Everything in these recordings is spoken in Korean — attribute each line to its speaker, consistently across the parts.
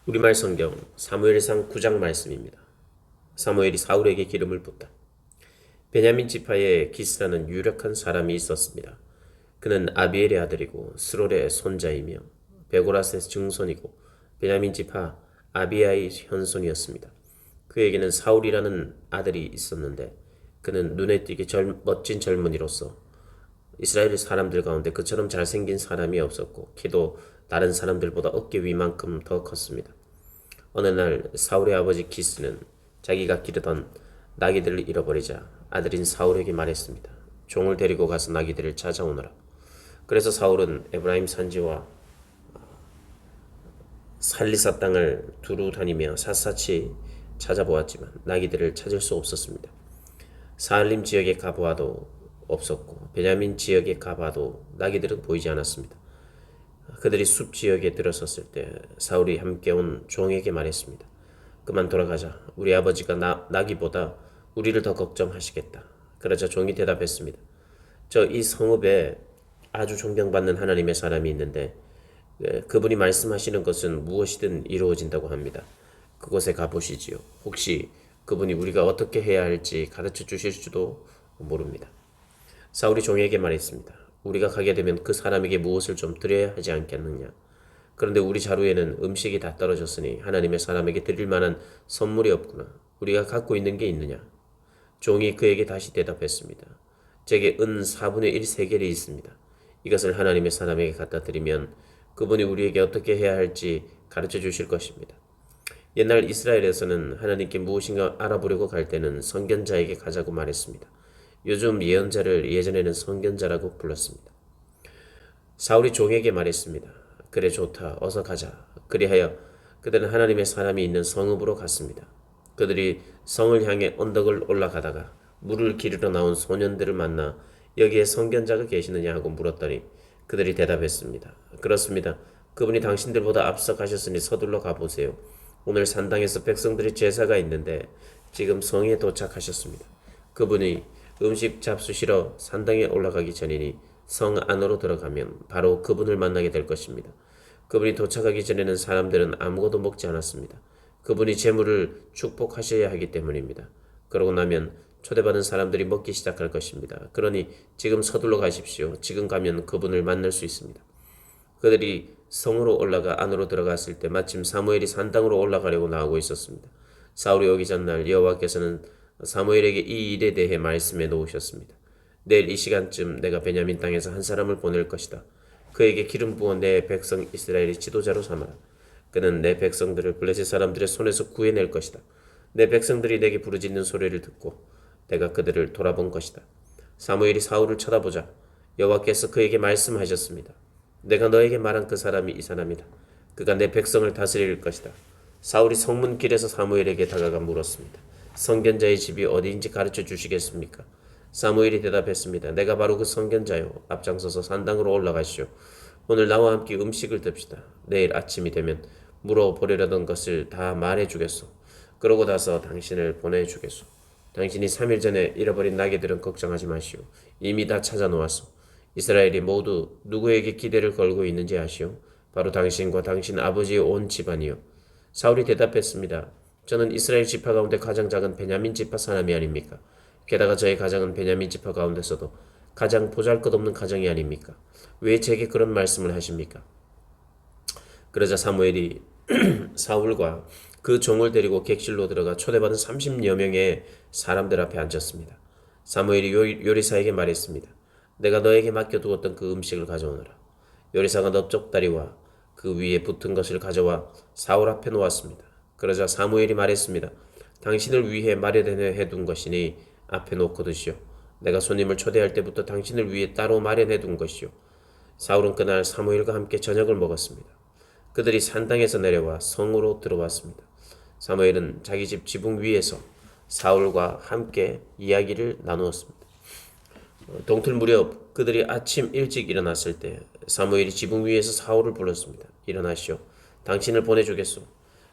Speaker 1: 우리말 성경 사무엘상 9장 말씀입니다. 사무엘이 사울에게 기름을 붓다. 베냐민 지파에 기스라는 유력한 사람이 있었습니다. 그는 아비엘의 아들이고 스롤의 손자이며 베고라스의 증손이고 베냐민 지파 아비야의 현손이었습니다. 그에게는 사울이라는 아들이 있었는데 그는 눈에 띄게 멋진 젊은이로서 이스라엘 사람들 가운데 그처럼 잘생긴 사람이 없었고 키도 다른 사람들보다 어깨 위만큼 더 컸습니다. 어느 날 사울의 아버지 기스는 자기가 기르던 나귀들을 잃어버리자 아들인 사울에게 말했습니다. 종을 데리고 가서 나귀들을 찾아오너라. 그래서 사울은 에브라임 산지와 살리사 땅을 두루 다니며 샅샅이 찾아보았지만 나귀들을 찾을 수 없었습니다. 사알림 지역에 가보아도 없었고 베냐민 지역에 가봐도 나귀들은 보이지 않았습니다. 그들이 숲 지역에 들어섰을 때 사울이 함께 온 종에게 말했습니다. 그만 돌아가자. 우리 아버지가 나기보다 우리를 더 걱정하시겠다. 그러자 종이 대답했습니다. 저 이 성읍에 아주 존경받는 하나님의 사람이 있는데 그분이 말씀하시는 것은 무엇이든 이루어진다고 합니다. 그곳에 가보시지요. 혹시 그분이 우리가 어떻게 해야 할지 가르쳐 주실지도 모릅니다. 사울이 종에게 말했습니다. 우리가 가게 되면 그 사람에게 무엇을 좀 드려야 하지 않겠느냐. 그런데 우리 자루에는 음식이 다 떨어졌으니 하나님의 사람에게 드릴 만한 선물이 없구나. 우리가 갖고 있는 게 있느냐. 종이 그에게 다시 대답했습니다. 제게 은 4분의 1 세겔이 있습니다. 이것을 하나님의 사람에게 갖다 드리면 그분이 우리에게 어떻게 해야 할지 가르쳐 주실 것입니다. 옛날 이스라엘에서는 하나님께 무엇인가 알아보려고 갈 때는 선견자에게 가자고 말했습니다. 요즘 예언자를 예전에는 선견자라고 불렀습니다. 사울이 종에게 말했습니다. 그래 좋다. 어서 가자. 그리하여 그들은 하나님의 사람이 있는 성읍으로 갔습니다. 그들이 성을 향해 언덕을 올라가다가 물을 기르러 나온 소년들을 만나 여기에 선견자가 계시느냐 하고 물었더니 그들이 대답했습니다. 그렇습니다. 그분이 당신들보다 앞서 가셨으니 서둘러 가보세요. 오늘 산당에서 백성들의 제사가 있는데 지금 성에 도착하셨습니다. 그분이 음식 잡수시러 산당에 올라가기 전이니 성 안으로 들어가면 바로 그분을 만나게 될 것입니다. 그분이 도착하기 전에는 사람들은 아무것도 먹지 않았습니다. 그분이 재물을 축복하셔야 하기 때문입니다. 그러고 나면 초대받은 사람들이 먹기 시작할 것입니다. 그러니 지금 서둘러 가십시오. 지금 가면 그분을 만날 수 있습니다. 그들이 성으로 올라가 안으로 들어갔을 때 마침 사무엘이 산당으로 올라가려고 나오고 있었습니다. 사울이 오기 전날 여호와께서는 사무엘에게 이 일에 대해 말씀해 놓으셨습니다. 내일 이 시간쯤 내가 베냐민 땅에서 한 사람을 보낼 것이다. 그에게 기름 부어 내 백성 이스라엘의 지도자로 삼아라. 그는 내 백성들을 블레셋 사람들의 손에서 구해낼 것이다. 내 백성들이 내게 부르짖는 소리를 듣고 내가 그들을 돌아본 것이다. 사무엘이 사울을 쳐다보자 여호와께서 그에게 말씀하셨습니다. 내가 너에게 말한 그 사람이 이 사람이다. 그가 내 백성을 다스릴 것이다. 사울이 성문 길에서 사무엘에게 다가가 물었습니다. 선견자의 집이 어디인지 가르쳐 주시겠습니까? 사무엘이 대답했습니다. 내가 바로 그 선견자요. 앞장서서 산당으로 올라가시오. 오늘 나와 함께 음식을 듭시다. 내일 아침이 되면 물어보려던 것을 다 말해주겠소. 그러고 나서 당신을 보내주겠소. 당신이 3일 전에 잃어버린 나귀들은 걱정하지 마시오. 이미 다 찾아놓았소. 이스라엘이 모두 누구에게 기대를 걸고 있는지 아시오? 바로 당신과 당신 아버지의 온 집안이요. 사울이 대답했습니다. 저는 이스라엘 지파 가운데 가장 작은 베냐민 지파 사람이 아닙니까? 게다가 저의 가장은 베냐민 지파 가운데서도 가장 보잘것없는 가정이 아닙니까? 왜 제게 그런 말씀을 하십니까? 그러자 사무엘이 사울과 그 종을 데리고 객실로 들어가 초대받은 30여 명의 사람들 앞에 앉았습니다. 사무엘이 요리사에게 말했습니다. 내가 너에게 맡겨두었던 그 음식을 가져오너라. 요리사가 넓적다리와 그 위에 붙은 것을 가져와 사울 앞에 놓았습니다. 그러자 사무엘이 말했습니다. 당신을 위해 마련해 둔 것이니 앞에 놓고 드시오. 내가 손님을 초대할 때부터 당신을 위해 따로 마련해 둔 것이오. 사울은 그날 사무엘과 함께 저녁을 먹었습니다. 그들이 산당에서 내려와 성으로 들어왔습니다. 사무엘은 자기 집 지붕 위에서 사울과 함께 이야기를 나누었습니다. 동틀 무렵 그들이 아침 일찍 일어났을 때 사무엘이 지붕 위에서 사울을 불렀습니다. 일어나시오. 당신을 보내주겠소.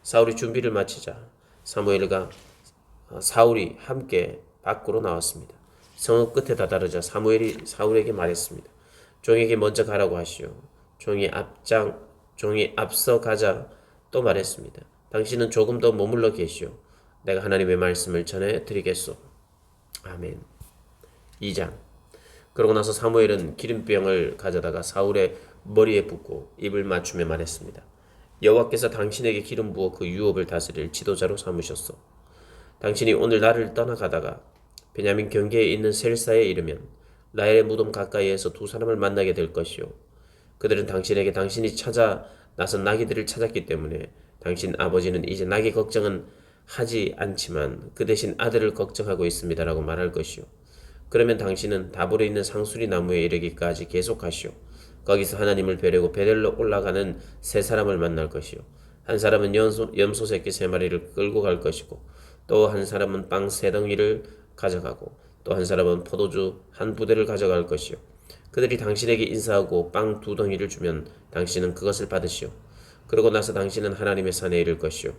Speaker 1: 사울이 준비를 마치자 사울이 함께 밖으로 나왔습니다. 성읍 끝에 다다르자 사무엘이 사울에게 말했습니다. 종에게 먼저 가라고 하시오. 종이 앞서 가자 또 말했습니다. 당신은 조금 더 머물러 계시오. 내가 하나님의 말씀을 전해 드리겠소. 아멘. 2장. 그러고 나서 사무엘은 기름병을 가져다가 사울의 머리에 붓고 입을 맞추며 말했습니다. 여호와께서 당신에게 기름 부어 그 유업을 다스릴 지도자로 삼으셨소. 당신이 오늘 나를 떠나가다가 베냐민 경계에 있는 셀사에 이르면 라헬의 무덤 가까이에서 두 사람을 만나게 될 것이요. 그들은 당신에게 당신이 찾아 나선 나귀들을 찾았기 때문에 당신 아버지는 이제 나귀 걱정은 하지 않지만 그 대신 아들을 걱정하고 있습니다라고 말할 것이요. 그러면 당신은 다볼에 있는 상수리 나무에 이르기까지 계속하시오. 거기서 하나님을 뵈려고 베델로 올라가는 세 사람을 만날 것이요. 한 사람은 염소 새끼 세 마리를 끌고 갈 것이고 또 한 사람은 빵 세 덩이를 가져가고 또 한 사람은 포도주 한 부대를 가져갈 것이요. 그들이 당신에게 인사하고 빵 두 덩이를 주면 당신은 그것을 받으시오. 그러고 나서 당신은 하나님의 산에 이를 것이요.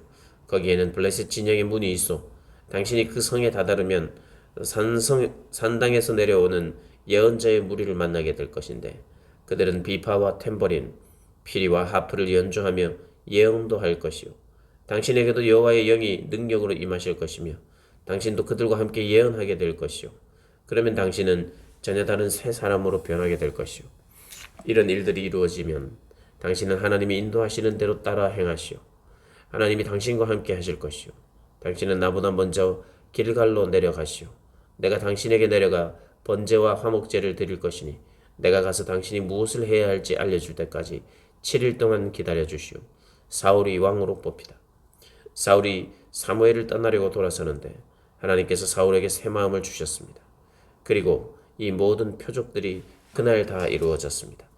Speaker 1: 거기에는 블레셋 진영의 문이 있어. 당신이 그 성에 다다르면 산당에서 내려오는 예언자의 무리를 만나게 될 것인데 그들은 비파와 탬버린, 피리와 하프를 연주하며 예언도 할 것이요. 당신에게도 여호와의 영이 능력으로 임하실 것이며 당신도 그들과 함께 예언하게 될 것이요. 그러면 당신은 전혀 다른 새 사람으로 변하게 될 것이요. 이런 일들이 이루어지면 당신은 하나님이 인도하시는 대로 따라 행하시오. 하나님이 당신과 함께 하실 것이요. 당신은 나보다 먼저 길갈로 내려가시오. 내가 당신에게 내려가 번제와 화목제를 드릴 것이니 내가 가서 당신이 무엇을 해야 할지 알려줄 때까지 7일 동안 기다려 주시오. 사울이 왕으로 뽑히다. 사울이 사무엘을 떠나려고 돌아서는데 하나님께서 사울에게 새 마음을 주셨습니다. 그리고 이 모든 표적들이 그날 다 이루어졌습니다.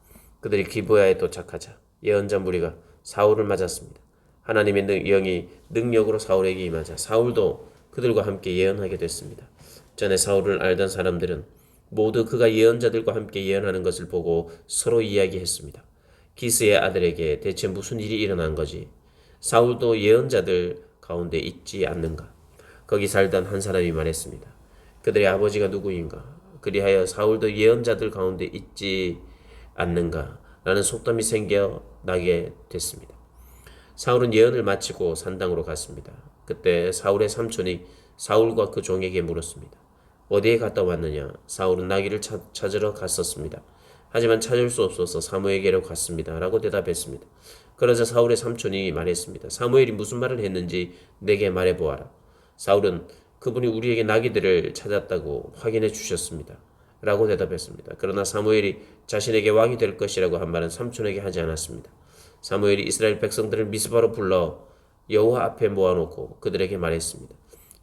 Speaker 1: 그들이 기브야에 도착하자 예언자 무리가 사울을 맞았습니다. 하나님의 영이 능력으로 사울에게 임하자 사울도 그들과 함께 예언하게 됐습니다. 전에 사울을 알던 사람들은 모두 그가 예언자들과 함께 예언하는 것을 보고 서로 이야기했습니다. 기스의 아들에게 대체 무슨 일이 일어난 거지? 사울도 예언자들 가운데 있지 않는가? 거기 살던 한 사람이 말했습니다. 그들의 아버지가 누구인가? 그리하여 사울도 예언자들 가운데 있지 않는가? 라는 속담이 생겨나게 됐습니다. 사울은 예언을 마치고 산당으로 갔습니다. 그때 사울의 삼촌이 사울과 그 종에게 물었습니다. 어디에 갔다 왔느냐? 사울은 나귀를 찾으러 갔었습니다. 하지만 찾을 수 없어서 사무엘에게로 갔습니다. 라고 대답했습니다. 그러자 사울의 삼촌이 말했습니다. 사무엘이 무슨 말을 했는지 내게 말해보아라. 사울은 그분이 우리에게 나귀들을 찾았다고 확인해 주셨습니다. 라고 대답했습니다. 그러나 사무엘이 자신에게 왕이 될 것이라고 한 말은 삼촌에게 하지 않았습니다. 사무엘이 이스라엘 백성들을 미스바로 불러 여호와 앞에 모아놓고 그들에게 말했습니다.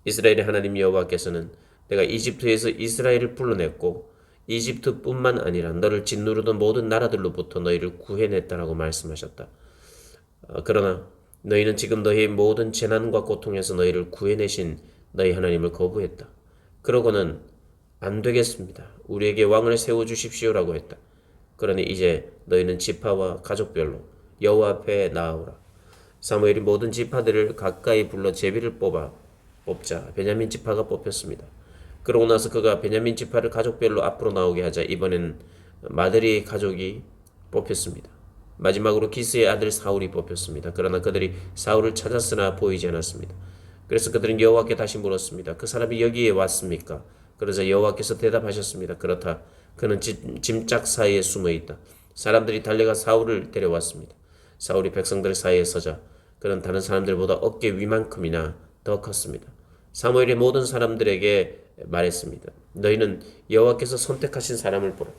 Speaker 1: 이스라엘의 하나님 여호와께서는 내가 이집트에서 이스라엘을 불러냈고 이집트뿐만 아니라 너를 짓누르던 모든 나라들로부터 너희를 구해냈다라고 말씀하셨다. 그러나 너희는 지금 너희의 모든 재난과 고통에서 너희를 구해내신 너희 하나님을 거부했다. 그러고는 안 되겠습니다. 우리에게 왕을 세워주십시오라고 했다. 그러니 이제 너희는 지파와 가족별로 여호와 앞에 나아오라. 사무엘이 모든 지파들을 가까이 불러 제비를 뽑자 베냐민 지파가 뽑혔습니다. 그러고 나서 그가 베냐민 지파를 가족별로 앞으로 나오게 하자 이번엔 마드리의 가족이 뽑혔습니다. 마지막으로 기스의 아들 사울이 뽑혔습니다. 그러나 그들이 사울을 찾았으나 보이지 않았습니다. 그래서 그들은 여호와께 다시 물었습니다. 그 사람이 여기에 왔습니까? 그러자 여호와께서 대답하셨습니다. 그렇다. 그는 짐짝 사이에 숨어 있다. 사람들이 달려가 사울을 데려왔습니다. 사울이 백성들 사이에 서자 그는 다른 사람들보다 어깨 위만큼이나 더 컸습니다. 사무엘의 모든 사람들에게 말했습니다. 너희는 여호와께서 선택하신 사람을 보라.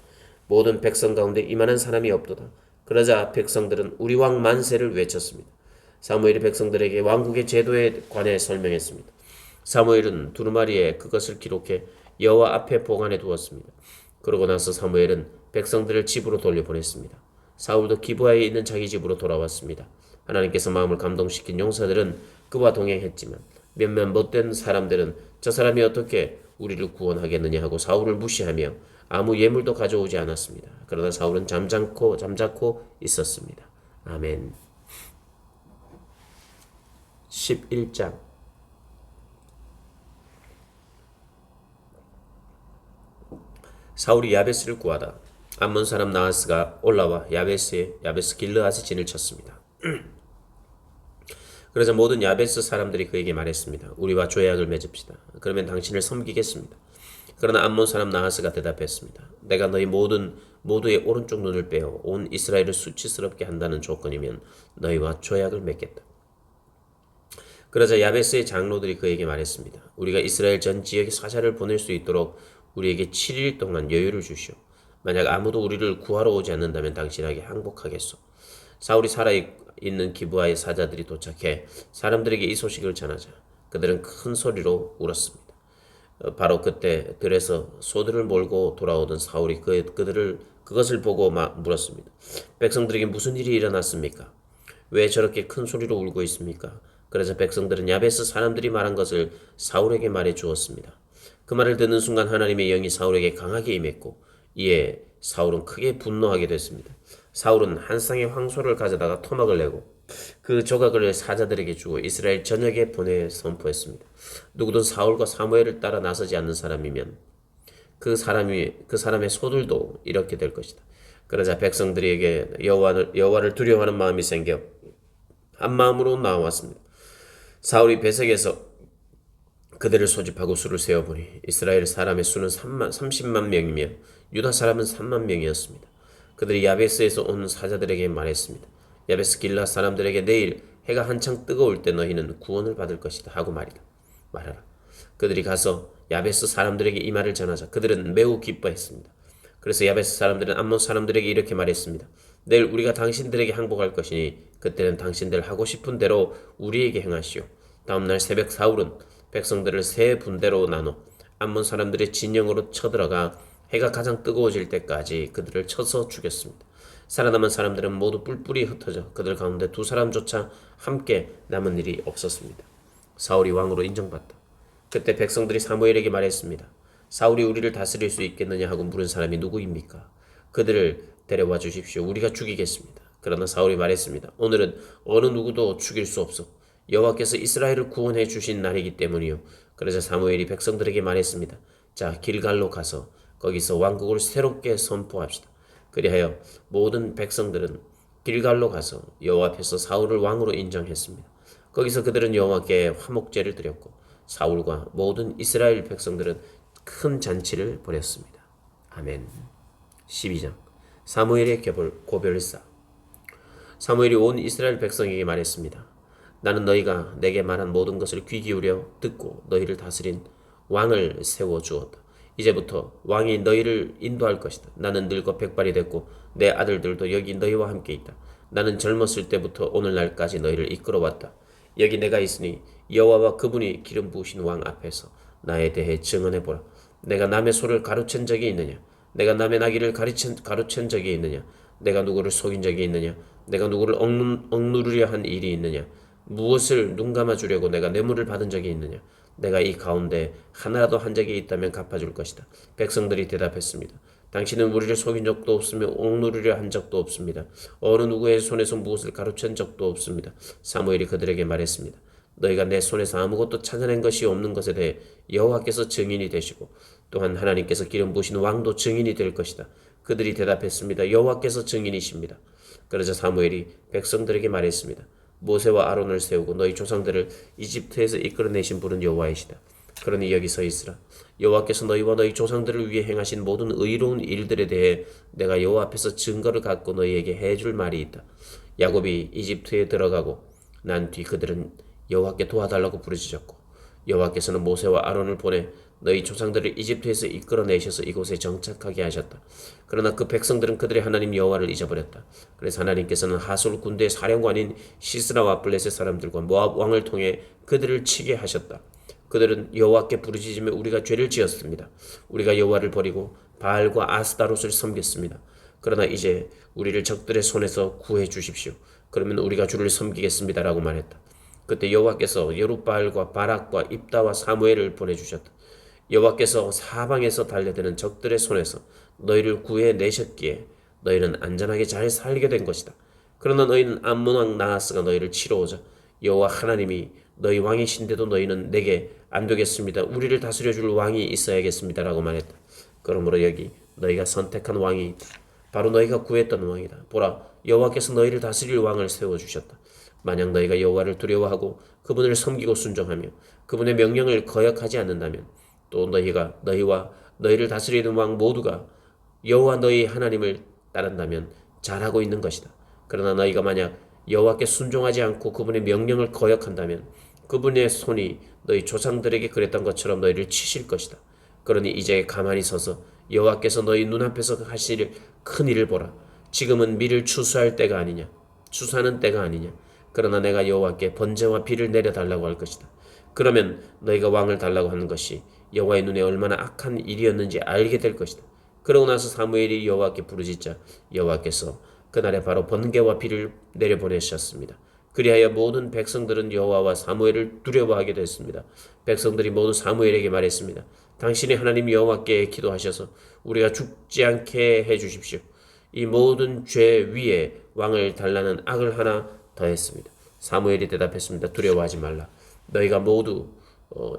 Speaker 1: 모든 백성 가운데 이만한 사람이 없도다. 그러자 백성들은 우리 왕 만세를 외쳤습니다. 사무엘이 백성들에게 왕국의 제도에 관해 설명했습니다. 사무엘은 두루마리에 그것을 기록해 여호와 앞에 보관해 두었습니다. 그러고 나서 사무엘은 백성들을 집으로 돌려보냈습니다. 사울도 기브아에 있는 자기 집으로 돌아왔습니다. 하나님께서 마음을 감동시킨 용사들은 그와 동행했지만 몇몇 못된 사람들은 저 사람이 어떻게 우리를 구원하겠느냐 하고 사울을 무시하며 아무 예물도 가져오지 않았습니다. 그러나 사울은 잠자코 있었습니다. 아멘. 11장. 사울이 야베스를 구하다 암몬 사람 나하스가 올라와 야베스 길르앗에 진을 쳤습니다. 그러자 모든 야베스 사람들이 그에게 말했습니다. 우리와 조약을 맺읍시다. 그러면 당신을 섬기겠습니다. 그러나 암몬 사람 나하스가 대답했습니다. 내가 너희 모두의 오른쪽 눈을 빼어 온 이스라엘을 수치스럽게 한다는 조건이면 너희와 조약을 맺겠다. 그러자 야베스의 장로들이 그에게 말했습니다. 우리가 이스라엘 전 지역에 사자를 보낼 수 있도록 우리에게 7일 동안 여유를 주시오. 만약 아무도 우리를 구하러 오지 않는다면 당신에게 항복하겠소. 사울이 살아있는 기브아의 사자들이 도착해 사람들에게 이 소식을 전하자 그들은 큰 소리로 울었습니다. 바로 그때 들에서 소들을 몰고 돌아오던 사울이 그것을 보고 물었습니다. 백성들에게 무슨 일이 일어났습니까? 왜 저렇게 큰 소리로 울고 있습니까? 그래서 백성들은 야베스 사람들이 말한 것을 사울에게 말해 주었습니다. 그 말을 듣는 순간 하나님의 영이 사울에게 강하게 임했고 이에 사울은 크게 분노하게 됐습니다. 사울은 한 쌍의 황소를 가져다가 토막을 내고 그 조각을 사자들에게 주고 이스라엘 전역에 보내 선포했습니다. 누구든 사울과 사무엘을 따라 나서지 않는 사람이면 그 사람의 소들도 이렇게 될 것이다. 그러자 백성들에게 여호와를 두려워하는 마음이 생겨 한 마음으로 나왔습니다. 사울이 베색에서 그들을 소집하고 수를 세어보니 이스라엘 사람의 수는 30만 명이며 유다 사람은 3만 명이었습니다. 그들이 야베스에서 온 사자들에게 말했습니다. 야베스 길라 사람들에게 내일 해가 한창 뜨거울 때 너희는 구원을 받을 것이다 하고 말하라. 그들이 가서 야베스 사람들에게 이 말을 전하자 그들은 매우 기뻐했습니다. 그래서 야베스 사람들은 암몬 사람들에게 이렇게 말했습니다. 내일 우리가 당신들에게 항복할 것이니 그때는 당신들 하고 싶은 대로 우리에게 행하시오. 다음날 새벽 사울은 백성들을 세 분대로 나눠 암몬 사람들의 진영으로 쳐들어가 해가 가장 뜨거워질 때까지 그들을 쳐서 죽였습니다. 살아남은 사람들은 모두 뿔뿔이 흩어져 그들 가운데 두 사람조차 함께 남은 일이 없었습니다. 사울이 왕으로 인정받다. 그때 백성들이 사무엘에게 말했습니다. 사울이 우리를 다스릴 수 있겠느냐 하고 물은 사람이 누구입니까? 그들을 데려와 주십시오. 우리가 죽이겠습니다. 그러나 사울이 말했습니다. 오늘은 어느 누구도 죽일 수 없어. 여호와께서 이스라엘을 구원해 주신 날이기 때문이요. 그러자 사무엘이 백성들에게 말했습니다. 자, 길갈로 가서 거기서 왕국을 새롭게 선포합시다. 그리하여 모든 백성들은 길갈로 가서 여호와 앞에서 사울을 왕으로 인정했습니다. 거기서 그들은 여호와께 화목제를 드렸고 사울과 모든 이스라엘 백성들은 큰 잔치를 벌였습니다. 아멘. 12장 사무엘의 고별사. 사무엘이 온 이스라엘 백성에게 말했습니다. 나는 너희가 내게 말한 모든 것을 귀 기울여 듣고 너희를 다스린 왕을 세워주었다. 이제부터 왕이 너희를 인도할 것이다. 나는 늙어 백발이 됐고 내 아들들도 여기 너희와 함께 있다. 나는 젊었을 때부터 오늘날까지 너희를 이끌어왔다. 여기 내가 있으니 여호와와 그분이 기름 부으신 왕 앞에서 나에 대해 증언해보라. 내가 남의 소를 가로챈 적이 있느냐? 내가 남의 나귀를 가로챈 적이 있느냐? 내가 누구를 속인 적이 있느냐? 내가 누구를 억누르려 한 일이 있느냐? 무엇을 눈감아 주려고 내가 뇌물을 받은 적이 있느냐? 내가 이 가운데 하나라도 한 적이 있다면 갚아줄 것이다. 백성들이 대답했습니다. 당신은 우리를 속인 적도 없으며 억누르려 한 적도 없습니다. 어느 누구의 손에서 무엇을 가로챈 적도 없습니다. 사무엘이 그들에게 말했습니다. 너희가 내 손에서 아무것도 찾아낸 것이 없는 것에 대해 여호와께서 증인이 되시고 또한 하나님께서 기름 부으신 왕도 증인이 될 것이다. 그들이 대답했습니다. 여호와께서 증인이십니다. 그러자 사무엘이 백성들에게 말했습니다. 모세와 아론을 세우고 너희 조상들을 이집트에서 이끌어내신 분은 여호와이시다. 그러니 여기 서 있으라. 여호와께서 너희와 너희 조상들을 위해 행하신 모든 의로운 일들에 대해 내가 여호와 앞에서 증거를 갖고 너희에게 해줄 말이 있다. 야곱이 이집트에 들어가고 난 뒤 그들은 여호와께 도와달라고 부르짖었고 여호와께서는 모세와 아론을 보내 너희 조상들을 이집트에서 이끌어내셔서 이곳에 정착하게 하셨다. 그러나 그 백성들은 그들의 하나님 여호와를 잊어버렸다. 그래서 하나님께서는 하솔 군대의 사령관인 시스라와 블레셋 사람들과 모압 왕을 통해 그들을 치게 하셨다. 그들은 여호와께 부르짖으며 우리가 죄를 지었습니다. 우리가 여호와를 버리고 바알과 아스타롯을 섬겼습니다. 그러나 이제 우리를 적들의 손에서 구해 주십시오. 그러면 우리가 주를 섬기겠습니다라고 말했다. 그때 여호와께서 여룻바알과 바락과 입다와 사무엘을 보내주셨다. 여호와께서 사방에서 달려드는 적들의 손에서 너희를 구해내셨기에 너희는 안전하게 잘 살게 된 것이다. 그러나 너희는 암몬 왕 나하스가 너희를 치러 오자 여호와 하나님이 너희 왕이신데도 너희는 내게 안 되겠습니다. 우리를 다스려 줄 왕이 있어야겠습니다라고 말했다. 그러므로 여기 너희가 선택한 왕이 있다. 바로 너희가 구했던 왕이다. 보라, 여호와께서 너희를 다스릴 왕을 세워주셨다. 만약 너희가 여호와를 두려워하고 그분을 섬기고 순종하며 그분의 명령을 거역하지 않는다면 또 너희와 너희를 다스리는 왕 모두가 여호와 너희 하나님을 따른다면 잘하고 있는 것이다. 그러나 너희가 만약 여호와께 순종하지 않고 그분의 명령을 거역한다면 그분의 손이 너희 조상들에게 그랬던 것처럼 너희를 치실 것이다. 그러니 이제 가만히 서서 여호와께서 너희 눈앞에서 하실 큰 일을 보라. 지금은 밀을 추수할 때가 아니냐. 추수하는 때가 아니냐. 그러나 내가 여호와께 번제와 비를 내려달라고 할 것이다. 그러면 너희가 왕을 달라고 하는 것이 여호와의 눈에 얼마나 악한 일이었는지 알게 될 것이다. 그러고 나서 사무엘이 여호와께 부르짖자 여호와께서 그날에 바로 번개와 비를 내려보내셨습니다. 그리하여 모든 백성들은 여호와와 사무엘을 두려워하게 됐습니다. 백성들이 모두 사무엘에게 말했습니다. 당신이 하나님 여호와께 기도하셔서 우리가 죽지 않게 해주십시오. 이 모든 죄 위에 왕을 달라는 악을 하나 더했습니다. 사무엘이 대답했습니다. 두려워하지 말라. 너희가 모두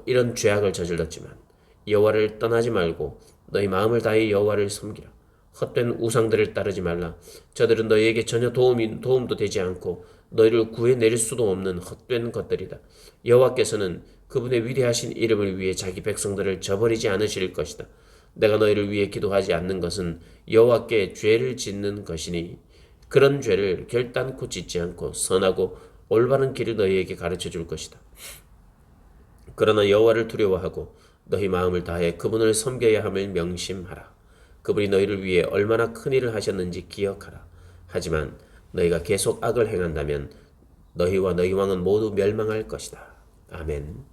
Speaker 1: 이런 죄악을 저질렀지만 여호와를 떠나지 말고 너희 마음을 다해 여호와를 섬기라. 헛된 우상들을 따르지 말라. 저들은 너희에게 전혀 도움도 되지 않고 너희를 구해낼 수도 없는 헛된 것들이다. 여호와께서는 그분의 위대하신 이름을 위해 자기 백성들을 저버리지 않으실 것이다. 내가 너희를 위해 기도하지 않는 것은 여호와께 죄를 짓는 것이니 그런 죄를 결단코 짓지 않고 선하고 올바른 길을 너희에게 가르쳐 줄 것이다. 그러나 여호와를 두려워하고 너희 마음을 다해 그분을 섬겨야 함을 명심하라. 그분이 너희를 위해 얼마나 큰 일을 하셨는지 기억하라. 하지만 너희가 계속 악을 행한다면 너희와 너희 왕은 모두 멸망할 것이다. 아멘.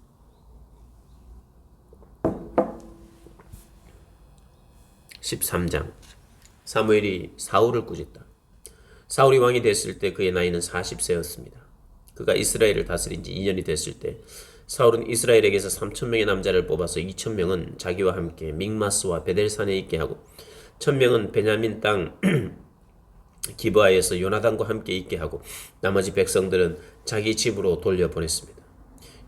Speaker 1: 13장 사무엘이 사울을 꾸짖다. 사울이 왕이 됐을 때 그의 나이는 40세였습니다. 그가 이스라엘을 다스린 지 2년이 됐을 때 사울은 이스라엘에게서 3,000명의 남자를 뽑아서 2,000명은 자기와 함께 믹마스와 베델산에 있게 하고 1,000명은 베냐민 땅 기브아에서 요나단과 함께 있게 하고 나머지 백성들은 자기 집으로 돌려보냈습니다.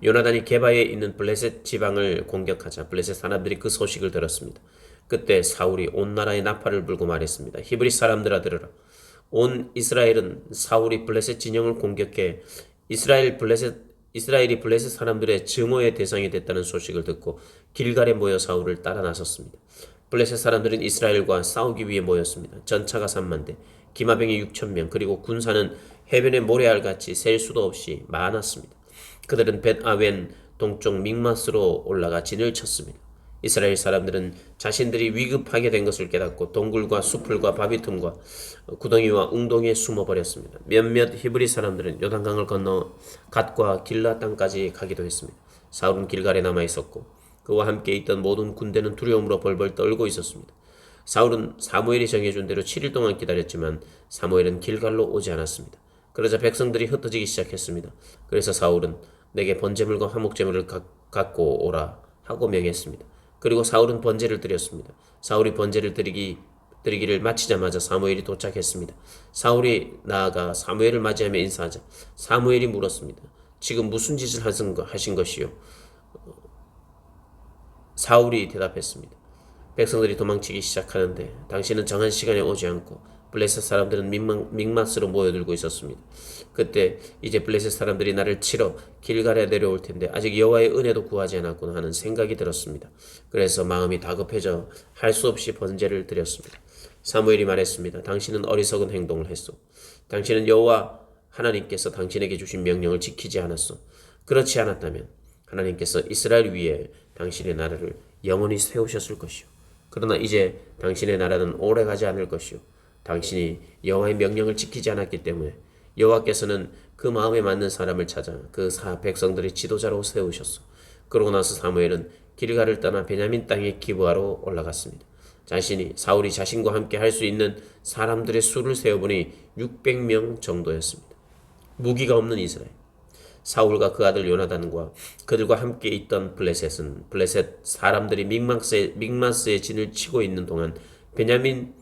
Speaker 1: 요나단이 게바에 있는 블레셋 지방을 공격하자 블레셋 사람들이 그 소식을 들었습니다. 그때 사울이 온 나라에 나팔을 불고 말했습니다. 히브리 사람들아 들으라. 온 이스라엘은 사울이 블레셋 진영을 공격해 이스라엘이 블레셋 사람들의 증오의 대상이 됐다는 소식을 듣고 길갈에 모여 사울을 따라 나섰습니다. 블레셋 사람들은 이스라엘과 싸우기 위해 모였습니다. 전차가 3만 대, 기마병이 6,000명, 그리고 군사는 해변의 모래알같이 셀 수도 없이 많았습니다. 그들은 벳아웬 동쪽 믹마스로 올라가 진을 쳤습니다. 이스라엘 사람들은 자신들이 위급하게 된 것을 깨닫고 동굴과 수풀과 바위 틈과 구덩이와 웅덩이에 숨어버렸습니다. 몇몇 히브리 사람들은 요단강을 건너 갓과 길라 땅까지 가기도 했습니다. 사울은 길갈에 남아있었고 그와 함께 있던 모든 군대는 두려움으로 벌벌 떨고 있었습니다. 사울은 사무엘이 정해준 대로 7일 동안 기다렸지만 사무엘은 길갈로 오지 않았습니다. 그러자 백성들이 흩어지기 시작했습니다. 그래서 사울은 내게 번제물과 화목제물을 갖고 오라 하고 명했습니다. 그리고 사울은 번제를 드렸습니다. 사울이 번제를 드리기를 마치자마자 사무엘이 도착했습니다. 사울이 나아가 사무엘을 맞이하며 인사하자 사무엘이 물었습니다. 지금 무슨 짓을 하신 것이요? 사울이 대답했습니다. 백성들이 도망치기 시작하는데 당신은 정한 시간에 오지 않고 블레셋 사람들은 믹마스로 모여들고 있었습니다. 그때 이제 블레셋 사람들이 나를 치러 길갈에 내려올 텐데 아직 여호와의 은혜도 구하지 않았구나 하는 생각이 들었습니다. 그래서 마음이 다급해져 할 수 없이 번제를 드렸습니다. 사무엘이 말했습니다. 당신은 어리석은 행동을 했소. 당신은 여호와 하나님께서 당신에게 주신 명령을 지키지 않았소. 그렇지 않았다면 하나님께서 이스라엘 위에 당신의 나라를 영원히 세우셨을 것이요. 그러나 이제 당신의 나라는 오래가지 않을 것이요. 당신이 여호와의 명령을 지키지 않았기 때문에 여호와께서는 그 마음에 맞는 사람을 찾아 그 백성들의 지도자로 세우셨소. 그러고 나서 사무엘은 길갈을 떠나 베냐민 땅의 기브아로 올라갔습니다. 사울이 자신과 함께 할 수 있는 사람들의 수를 세어보니 600명 정도였습니다. 무기가 없는 이스라엘. 사울과 그 아들 요나단과 그들과 함께 있던 블레셋 사람들이 믹마스의 진을 치고 있는 동안 베냐민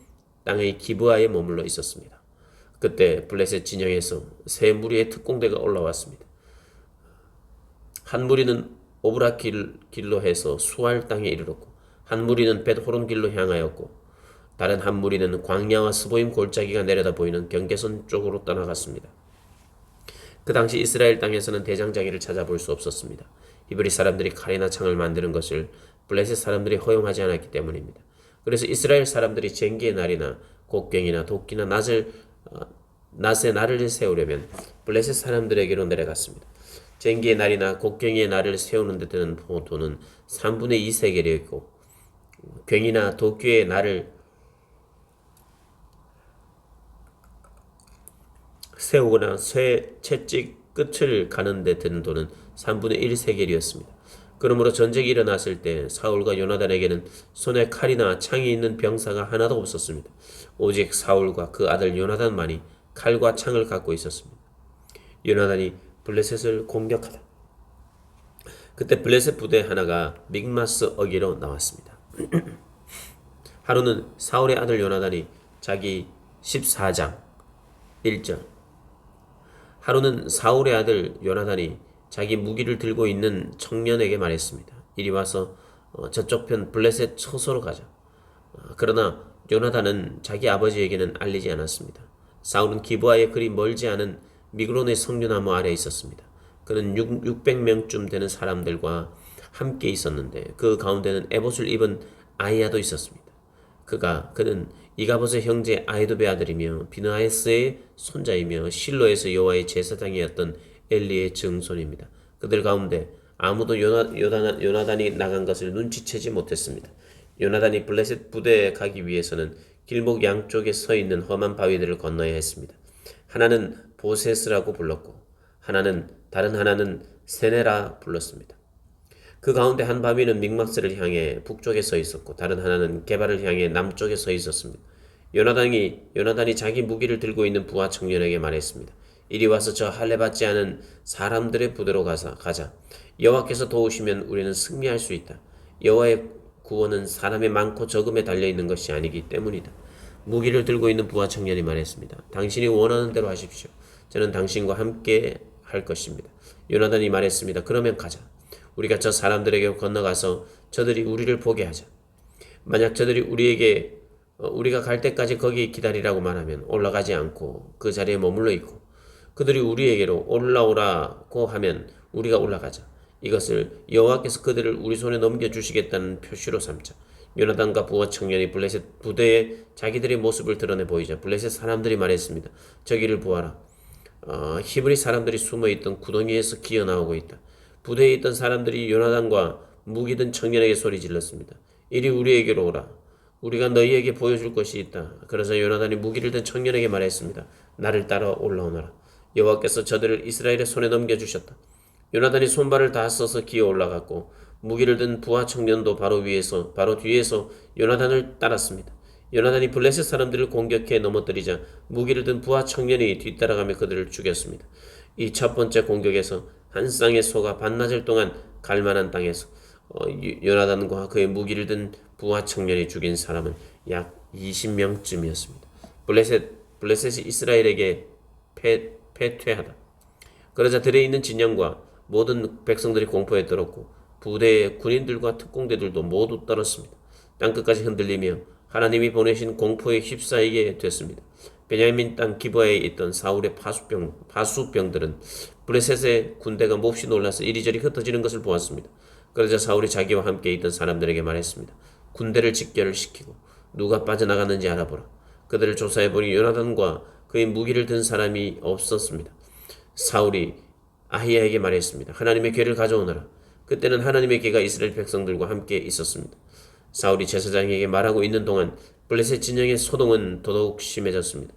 Speaker 1: 땅의 기브아에 머물러 있었습니다. 그때 블레셋 진영에서 세 무리의 특공대가 올라왔습니다. 한 무리는 오브라 길로 해서 수알 땅에 이르렀고 한 무리는 벳호론 길로 향하였고 다른 한 무리는 광야와 스보임 골짜기가 내려다 보이는 경계선 쪽으로 떠나갔습니다. 그 당시 이스라엘 땅에서는 대장장이를 찾아볼 수 없었습니다. 히브리 사람들이 칼이나 창을 만드는 것을 블레셋 사람들이 허용하지 않았기 때문입니다. 그래서 이스라엘 사람들이 쟁기의 날이나 곡괭이나 도끼나 낫의 날을 세우려면 블레셋 사람들에게로 내려갔습니다. 쟁기의 날이나 곡괭이의 날을 세우는 데 드는 돈은 3분의 2 세겔이었고 괭이나 도끼의 날을 세우거나 채찍 끝을 가는 데 드는 돈은 3분의 1 세겔이었습니다. 그러므로 전쟁이 일어났을 때 사울과 요나단에게는 손에 칼이나 창이 있는 병사가 하나도 없었습니다. 오직 사울과 그 아들 요나단만이 칼과 창을 갖고 있었습니다. 요나단이 블레셋을 공격하다. 그때 블레셋 부대 하나가 믹마스 어기로 나왔습니다. 하루는 사울의 아들 요나단이 자기 14장 1절 하루는 사울의 아들 요나단이 자기 무기를 들고 있는 청년에게 말했습니다. 이리 와서 저쪽 편 블레셋 처소로 가자. 그러나 요나단은 자기 아버지에게는 알리지 않았습니다. 사울은 기브아에 그리 멀지 않은 미그론의 석류나무 아래에 있었습니다. 그는 600명쯤 되는 사람들과 함께 있었는데 그 가운데는 에봇을 입은 아이야도 있었습니다. 그는 이가봇의 형제 아이도베 아들이며 비느하스의 손자이며 실로에서 여호와의 제사장이었던 엘리의 증손입니다. 그들 가운데 아무도 요나단이 나간 것을 눈치채지 못했습니다. 요나단이 블레셋 부대에 가기 위해서는 길목 양쪽에 서 있는 험한 바위들을 건너야 했습니다. 하나는 보셋이라고 불렀고 다른 하나는 세네라 불렀습니다. 그 가운데 한 바위는 믹마스를 향해 북쪽에 서 있었고 다른 하나는 게바를 향해 남쪽에 서 있었습니다. 요나단이 자기 무기를 들고 있는 부하 청년에게 말했습니다. 이리 와서 저 할례 받지 않은 사람들의 부대로 가자. 여호와께서 도우시면 우리는 승리할 수 있다. 여호와의 구원은 사람의 많고 적음에 달려있는 것이 아니기 때문이다. 무기를 들고 있는 부하 청년이 말했습니다. 당신이 원하는 대로 하십시오. 저는 당신과 함께 할 것입니다. 요나단이 말했습니다. 그러면 가자. 우리가 저 사람들에게 건너가서 저들이 우리를 보게 하자. 만약 저들이 우리가 갈 때까지 거기 기다리라고 말하면 올라가지 않고 그 자리에 머물러 있고 그들이 우리에게로 올라오라고 하면 우리가 올라가자. 이것을 여호와께서 그들을 우리 손에 넘겨주시겠다는 표시로 삼자. 요나단과 부하 청년이 블레셋 부대에 자기들의 모습을 드러내 보이자 블레셋 사람들이 말했습니다. 저기를 보아라. 히브리 사람들이 숨어있던 구덩이에서 기어나오고 있다. 부대에 있던 사람들이 요나단과 무기 든 청년에게 소리 질렀습니다. 이리 우리에게로 오라. 우리가 너희에게 보여줄 것이 있다. 그래서 요나단이 무기를 든 청년에게 말했습니다. 나를 따라 올라오너라. 여호와께서 저들을 이스라엘의 손에 넘겨주셨다. 요나단이 손발을 다 써서 기어 올라갔고 무기를 든 부하 청년도 바로 뒤에서 요나단을 따랐습니다. 요나단이 블레셋 사람들을 공격해 넘어뜨리자 무기를 든 부하 청년이 뒤따라가며 그들을 죽였습니다. 이 첫 번째 공격에서 한 쌍의 소가 반나절 동안 갈만한 땅에서 요나단과 그의 무기를 든 부하 청년이 죽인 사람은 약 20명쯤이었습니다. 블레셋이 이스라엘에게 패퇴하다. 그러자 들에 있는 진영과 모든 백성들이 공포에 떨었고 부대의 군인들과 특공대들도 모두 떨었습니다. 땅끝까지 흔들리며 하나님이 보내신 공포에 휩싸이게 됐습니다. 베냐민 땅 기브아에 있던 사울의 파수병들은 블레셋의 군대가 몹시 놀라서 이리저리 흩어지는 것을 보았습니다. 그러자 사울이 자기와 함께 있던 사람들에게 말했습니다. 군대를 직결을 시키고 누가 빠져나갔는지 알아보라. 그들을 조사해보니 요나단과 그의 무기를 든 사람이 없었습니다. 사울이 아히야에게 말했습니다. 하나님의 궤를 가져오너라. 그때는 하나님의 궤가 이스라엘 백성들과 함께 있었습니다. 사울이 제사장에게 말하고 있는 동안 블레셋 진영의 소동은 더더욱 심해졌습니다.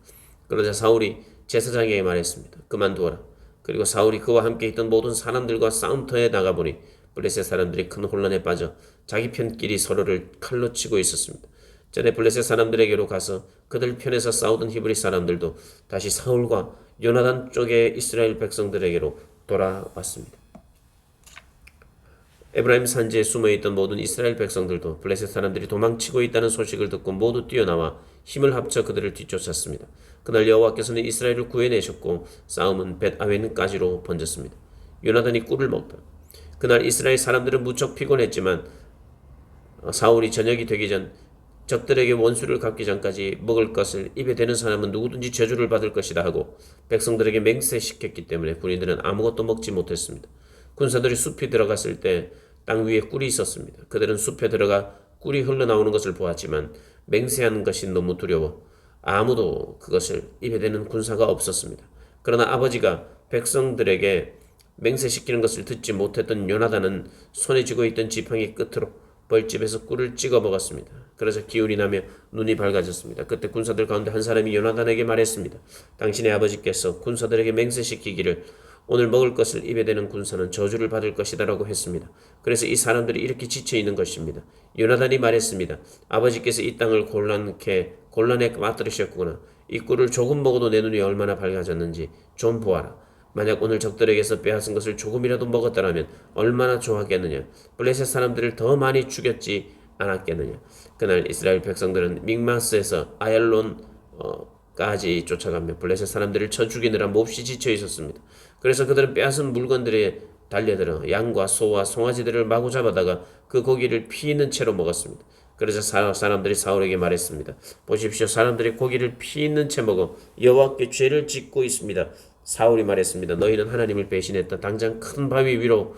Speaker 1: 그러자 사울이 제사장에게 말했습니다. 그만두어라. 그리고 사울이 그와 함께 있던 모든 사람들과 싸움터에 나가보니 블레셋 사람들이 큰 혼란에 빠져 자기 편끼리 서로를 칼로 치고 있었습니다. 전에 블레셋 사람들에게로 가서 그들 편에서 싸우던 히브리 사람들도 다시 사울과 요나단 쪽의 이스라엘 백성들에게로 돌아왔습니다. 에브라임 산지에 숨어있던 모든 이스라엘 백성들도 블레셋 사람들이 도망치고 있다는 소식을 듣고 모두 뛰어나와 힘을 합쳐 그들을 뒤쫓았습니다. 그날 여호와께서는 이스라엘을 구해내셨고 싸움은 벳아웬까지로 번졌습니다. 요나단이 꿀을 먹다. 그날 이스라엘 사람들은 무척 피곤했지만 사울이 저녁이 되기 전 적들에게 원수를 갚기 전까지 먹을 것을 입에 대는 사람은 누구든지 저주를 받을 것이다 하고 백성들에게 맹세시켰기 때문에 군인들은 아무것도 먹지 못했습니다. 군사들이 숲이 들어갔을 때 땅 위에 꿀이 있었습니다. 그들은 숲에 들어가 꿀이 흘러나오는 것을 보았지만 맹세하는 것이 너무 두려워 아무도 그것을 입에 대는 군사가 없었습니다. 그러나 아버지가 백성들에게 맹세시키는 것을 듣지 못했던 요나단은 손에 쥐고 있던 지팡이 끝으로 벌집에서 꿀을 찍어 먹었습니다. 그래서 기운이 나며 눈이 밝아졌습니다. 그때 군사들 가운데 한 사람이 요나단에게 말했습니다. 당신의 아버지께서 군사들에게 맹세시키기를 오늘 먹을 것을 입에 대는 군사는 저주를 받을 것이다 라고 했습니다. 그래서 이 사람들이 이렇게 지쳐 있는 것입니다. 요나단이 말했습니다. 아버지께서 이 땅을 곤란에 맞들으셨구나. 이 꿀을 조금 먹어도 내 눈이 얼마나 밝아졌는지 좀 보아라. 만약 오늘 적들에게서 빼앗은 것을 조금이라도 먹었더라면 얼마나 좋았겠느냐. 블레셋 사람들을 더 많이 죽였지 않았겠느냐. 그날 이스라엘 백성들은 믹마스에서 아얄론까지 쫓아가며 블레셋 사람들을 쳐 죽이느라 몹시 지쳐 있었습니다. 그래서 그들은 빼앗은 물건들에 달려들어 양과 소와 송아지들을 마구 잡아다가 그 고기를 피 있는 채로 먹었습니다. 그래서 사람들이 사울에게 말했습니다. 보십시오. 사람들이 고기를 피 있는 채 먹어 여호와께 죄를 짓고 있습니다. 사울이 말했습니다. 너희는 하나님을 배신했다. 당장 큰 바위를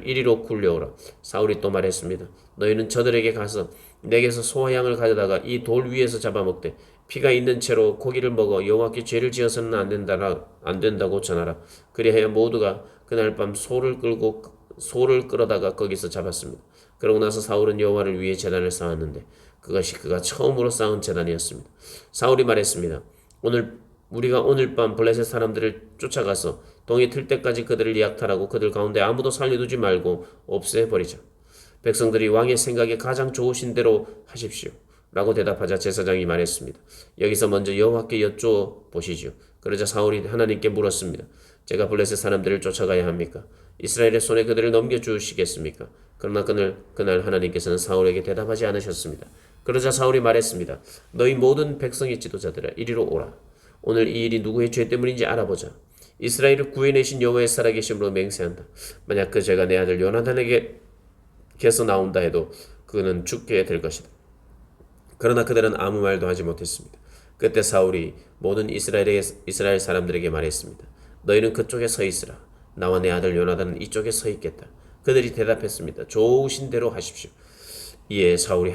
Speaker 1: 이리로 굴려오라. 사울이 또 말했습니다. 너희는 저들에게 가서 내게서 소와 양을 가져다가 이 돌 위에서 잡아먹되 피가 있는 채로 고기를 먹어 여호와께 죄를 지어서는 안 된다고 전하라. 그리하여 모두가 그날 밤 소를 끌어다가 거기서 잡았습니다. 그러고 나서 사울은 여호와를 위해 제단을 쌓았는데 그것이 그가 처음으로 쌓은 제단이었습니다. 사울이 말했습니다. 우리가 오늘 밤 블레셋 사람들을 쫓아가서 동이 틀 때까지 그들을 약탈하고 그들 가운데 아무도 살려두지 말고 없애버리자. 백성들이 왕의 생각에 가장 좋으신 대로 하십시오. 라고 대답하자 제사장이 말했습니다. 여기서 먼저 여호와께 여쭤보시지요. 그러자 사울이 하나님께 물었습니다. 제가 블레셋 사람들을 쫓아가야 합니까? 이스라엘의 손에 그들을 넘겨주시겠습니까? 그러나 그날 하나님께서는 사울에게 대답하지 않으셨습니다. 그러자 사울이 말했습니다. 너희 모든 백성의 지도자들아 이리로 오라. 오늘 이 일이 누구의 죄 때문인지 알아보자. 이스라엘을 구해내신 여호와의 살아계심으로 맹세한다. 만약 그 죄가 내 아들 요나단에게서 나온다 해도 그는 죽게 될 것이다. 그러나 그들은 아무 말도 하지 못했습니다. 그때 사울이 모든 이스라엘 사람들에게 말했습니다. 너희는 그쪽에 서 있으라. 나와 내 아들 요나단은 이쪽에 서 있겠다. 그들이 대답했습니다. 좋으신 대로 하십시오. 이에 사울이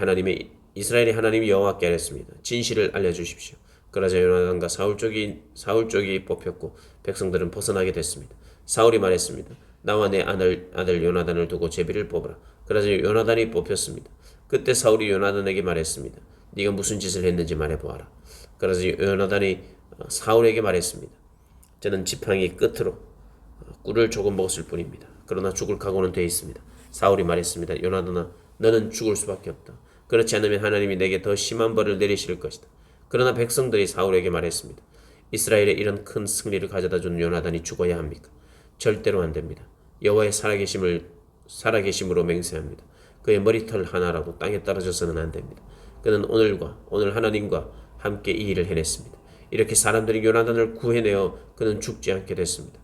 Speaker 1: 이스라엘의 하나님 여호와께 아뢰었습니다. 진실을 알려주십시오. 그러자 요나단과 사울 쪽이 뽑혔고 백성들은 벗어나게 됐습니다. 사울이 말했습니다. 나와 내 아들 요나단을 두고 제비를 뽑으라. 그러자 요나단이 뽑혔습니다. 그때 사울이 요나단에게 말했습니다. 네가 무슨 짓을 했는지 말해보아라. 그러자 요나단이 사울에게 말했습니다. 저는 지팡이 끝으로 꿀을 조금 먹었을 뿐입니다. 그러나 죽을 각오는 되어 있습니다. 사울이 말했습니다. 요나단아, 너는 죽을 수밖에 없다. 그렇지 않으면 하나님이 내게 더 심한 벌을 내리실 것이다. 그러나 백성들이 사울에게 말했습니다. 이스라엘에 이런 큰 승리를 가져다 준 요나단이 죽어야 합니까? 절대로 안 됩니다. 여호와의 살아계심으로 맹세합니다. 그의 머리털 하나라도 땅에 떨어져서는 안 됩니다. 그는 오늘 하나님과 함께 이 일을 해냈습니다. 이렇게 사람들이 요나단을 구해내어 그는 죽지 않게 됐습니다.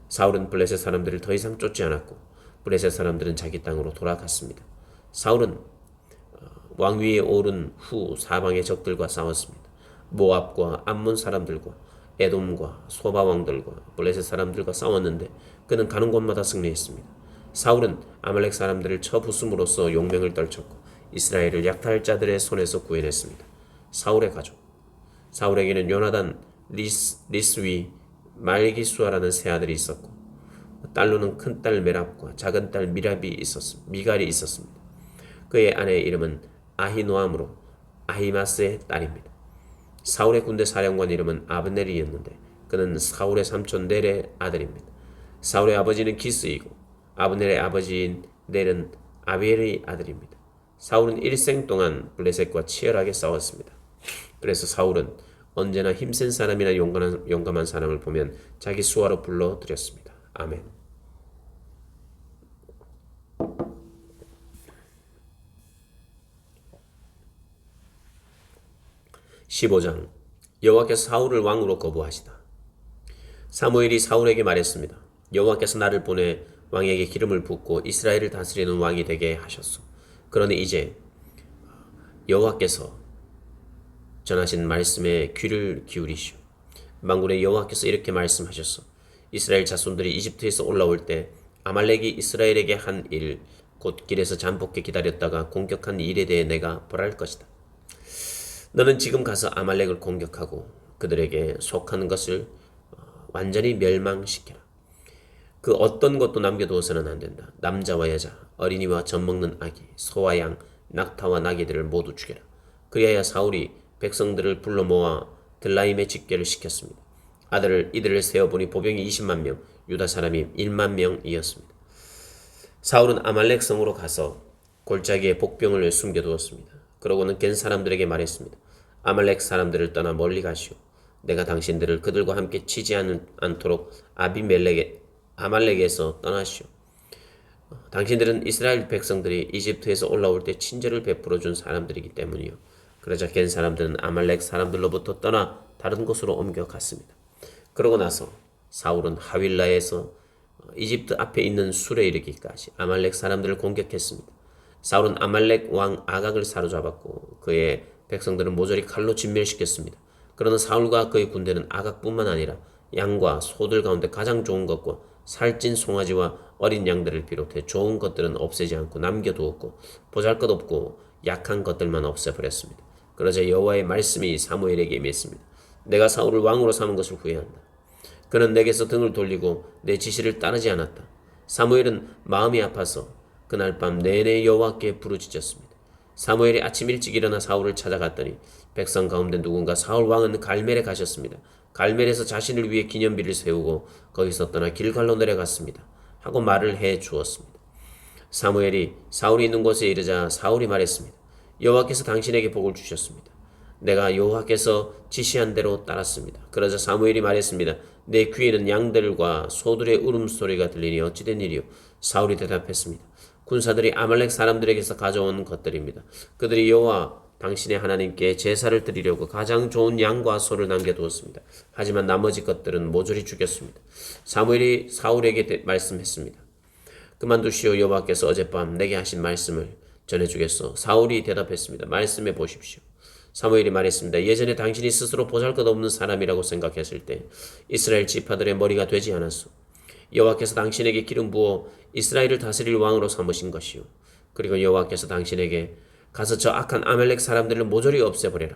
Speaker 1: 사울은 블레셋 사람들을 더 이상 쫓지 않았고 블레셋 사람들은 자기 땅으로 돌아갔습니다. 사울은 왕위에 오른 후 사방의 적들과 싸웠습니다. 모압과 암몬 사람들과 에돔과 소바 왕들과 블레셋 사람들과 싸웠는데 그는 가는 곳마다 승리했습니다. 사울은 아말렉 사람들을 쳐 부숨으로써 용명을 떨쳤고 이스라엘을 약탈 자들의 손에서 구해냈습니다. 사울의 가족. 사울에게는 요나단, 리스위, 말기수아라는 세 아들이 있었고 딸로는 큰딸 메랍과 작은딸 미갈이 있었습니다. 그의 아내의 이름은 아히노암으로 아히마스의 딸입니다. 사울의 군대 사령관 이름은 아브넬이었는데 그는 사울의 삼촌 넬의 아들입니다. 사울의 아버지는 기스이고 아브넬의 아버지인 넬은 아비엘의 아들입니다. 사울은 일생 동안 블레셋과 치열하게 싸웠습니다. 그래서 사울은 언제나 힘센 사람이나 용감한 사람을 보면 자기 수하로 불러들였습니다. 아멘. 15장 여호와께서 사울을 왕으로 거부하시다. 사무엘이 사울에게 말했습니다. 여호와께서 나를 보내 왕에게 기름을 붓고 이스라엘을 다스리는 왕이 되게 하셨소. 그러니 이제 여호와께서 전하신 말씀에 귀를 기울이시오. 만군의 여호와께서 이렇게 말씀하셨소. 이스라엘 자손들이 이집트에서 올라올 때 아말렉이 이스라엘에게 한 일, 곧 길에서 잠복해 기다렸다가 공격한 일에 대해 내가 벌할 것이다. 너는 지금 가서 아말렉을 공격하고 그들에게 속한 것을 완전히 멸망시켜라. 그 어떤 것도 남겨두어서는 안 된다. 남자와 여자, 어린이와 젖먹는 아기, 소와 양, 낙타와 나귀들을 모두 죽여라. 그리하여 사울이 백성들을 불러 모아 들라임에 집결을 시켰습니다. 이들을 세어보니 보병이 20만 명, 유다 사람이 1만 명이었습니다. 사울은 아말렉 성으로 가서 골짜기에 복병을 숨겨두었습니다. 그러고는 겐 사람들에게 말했습니다. 아말렉 사람들을 떠나 멀리 가시오. 내가 당신들을 그들과 함께 치지 않도록 아말렉에서 떠나시오. 당신들은 이스라엘 백성들이 이집트에서 올라올 때 친절을 베풀어 준 사람들이기 때문이요. 그러자 겐 사람들은 아말렉 사람들로부터 떠나 다른 곳으로 옮겨갔습니다. 그러고 나서 사울은 하윌라에서 이집트 앞에 있는 술에 이르기까지 아말렉 사람들을 공격했습니다. 사울은 아말렉 왕 아각을 사로잡았고 그의 백성들은 모조리 칼로 진멸시켰습니다. 그러나 사울과 그의 군대는 아각뿐만 아니라 양과 소들 가운데 가장 좋은 것과 살찐 송아지와 어린 양들을 비롯해 좋은 것들은 없애지 않고 남겨두었고 보잘것없고 약한 것들만 없애버렸습니다. 그러자 여호와의 말씀이 사무엘에게 임했습니다. 내가 사울을 왕으로 삼은 것을 후회한다. 그는 내게서 등을 돌리고 내 지시를 따르지 않았다. 사무엘은 마음이 아파서 그날 밤 내내 여호와께 부르짖었습니다. 사무엘이 아침 일찍 일어나 사울을 찾아갔더니 백성 가운데 누군가 사울 왕은 갈멜에 가셨습니다. 갈멜에서 자신을 위해 기념비를 세우고 거기서 떠나 길갈로 내려갔습니다. 하고 말을 해 주었습니다. 사무엘이 사울이 있는 곳에 이르자 사울이 말했습니다. 여호와께서 당신에게 복을 주셨습니다. 내가 여호와께서 지시한 대로 따랐습니다. 그러자 사무엘이 말했습니다. 내 귀에는 양들과 소들의 울음소리가 들리니 어찌된 일이요? 사울이 대답했습니다. 군사들이 아말렉 사람들에게서 가져온 것들입니다. 그들이 여호와 당신의 하나님께 제사를 드리려고 가장 좋은 양과 소를 남겨두었습니다. 하지만 나머지 것들은 모조리 죽였습니다. 사무엘이 사울에게 말씀했습니다. 그만두시오. 여호와께서 어젯밤 내게 하신 말씀을 전해주겠소. 사울이 대답했습니다. 말씀해 보십시오. 사무엘이 말했습니다. 예전에 당신이 스스로 보잘것없는 사람이라고 생각했을 때 이스라엘 지파들의 머리가 되지 않았소. 여호와께서 당신에게 기름 부어 이스라엘을 다스릴 왕으로 삼으신 것이요. 그리고 여호와께서 당신에게 가서 저 악한 아말렉 사람들을 모조리 없애버려라.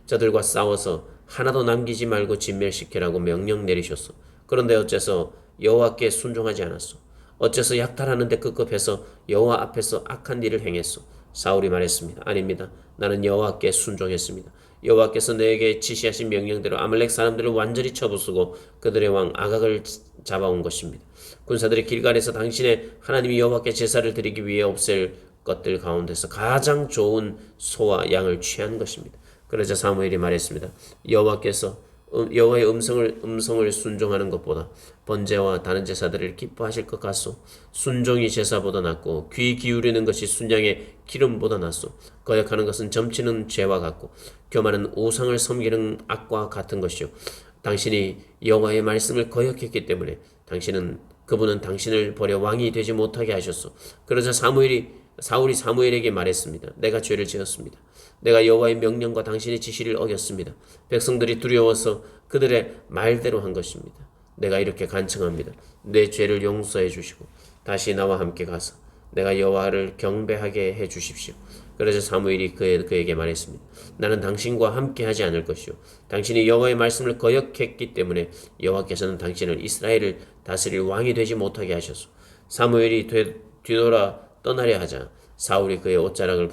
Speaker 1: 저들과 싸워서 하나도 남기지 말고 진멸시키라고 명령 내리셨소. 그런데 어째서 여호와께 순종하지 않았소. 어째서 약탈하는 데 급급해서 여호와 앞에서 악한 일을 행했소. 사울이 말했습니다. 아닙니다. 나는 여호와께 순종했습니다. 여호와께서 내게 지시하신 명령대로 아말렉 사람들을 완전히 쳐부수고 그들의 왕 아각을 잡아온 것입니다. 군사들이 길갈에서 당신의 하나님 여호와께 제사를 드리기 위해 없앨 것들 가운데서 가장 좋은 소와 양을 취한 것입니다. 그러자 사무엘이 말했습니다. 여호와의 음성을 순종하는 것보다 번제와 다른 제사들을 기뻐하실 것 같소. 순종이 제사보다 낫고 귀 기울이는 것이 순양의 기름보다 낫소. 거역하는 것은 점치는 죄와 같고 교만은 우상을 섬기는 악과 같은 것이요. 당신이 여호와의 말씀을 거역했기 때문에 그분은 당신을 버려 왕이 되지 못하게 하셨소. 그러자 사울이 사무엘에게 말했습니다. 내가 죄를 지었습니다. 내가 여호와의 명령과 당신의 지시를 어겼습니다. 백성들이 두려워서 그들의 말대로 한 것입니다. 내가 이렇게 간청합니다. 내 죄를 용서해 주시고 다시 나와 함께 가서 내가 여호와를 경배하게 해 주십시오. 그래서 사무엘이 그에게 말했습니다. 나는 당신과 함께 하지 않을 것이요. 당신이 여호와의 말씀을 거역했기 때문에 여호와께서는 당신을 이스라엘을 다스릴 왕이 되지 못하게 하셨소. 사무엘이 뒤돌아 떠나려 하자 사울이 그의 옷자락을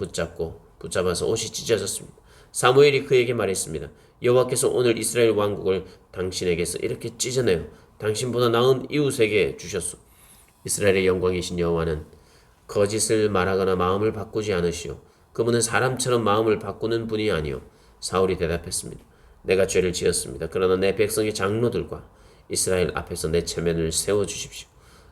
Speaker 1: 붙잡아서 옷이 찢어졌습니다. 사무엘이 그에게 말했습니다. 여호와께서 오늘 이스라엘 왕국을 당신에게서 이렇게 찢어내어 당신보다 나은 이웃에게 주셨소. 이스라엘의 영광이신 여호와는 거짓을 말하거나 마음을 바꾸지 않으시오. 그분은 사람처럼 마음을 바꾸는 분이 아니오. 사울이 대답했습니다. 내가 죄를 지었습니다. 그러나 내 백성의 장로들과 이스라엘 앞에서 내 체면을 세워주십시오.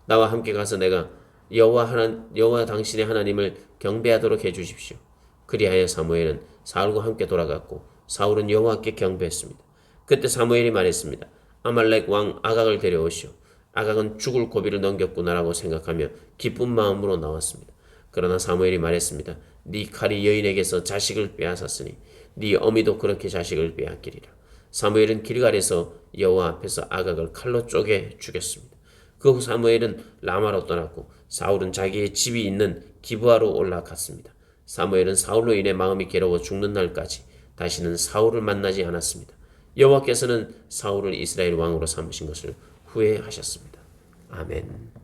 Speaker 1: 나와 함께 가서 내가 여호와 당신의 하나님을 경배하도록 해주십시오. 그리하여 사무엘은 사울과 함께 돌아갔고 사울은 여호와께 경배했습니다. 그때 사무엘이 말했습니다. 아말렉 왕 아각을 데려오시오. 아각은 죽을 고비를 넘겼구나라고 생각하며 기쁜 마음으로 나왔습니다. 그러나 사무엘이 말했습니다. 네 칼이 여인에게서 자식을 빼앗았으니 네 어미도 그렇게 자식을 빼앗기리라. 사무엘은 길갈에서 여호와 앞에서 아각을 칼로 쪼개 죽였습니다. 그 후 사무엘은 라마로 떠났고 사울은 자기의 집이 있는 기브아로 올라갔습니다. 사무엘은 사울로 인해 마음이 괴로워 죽는 날까지 다시는 사울을 만나지 않았습니다. 여호와께서는 사울을 이스라엘 왕으로 삼으신 것을 후회하셨습니다. 아멘.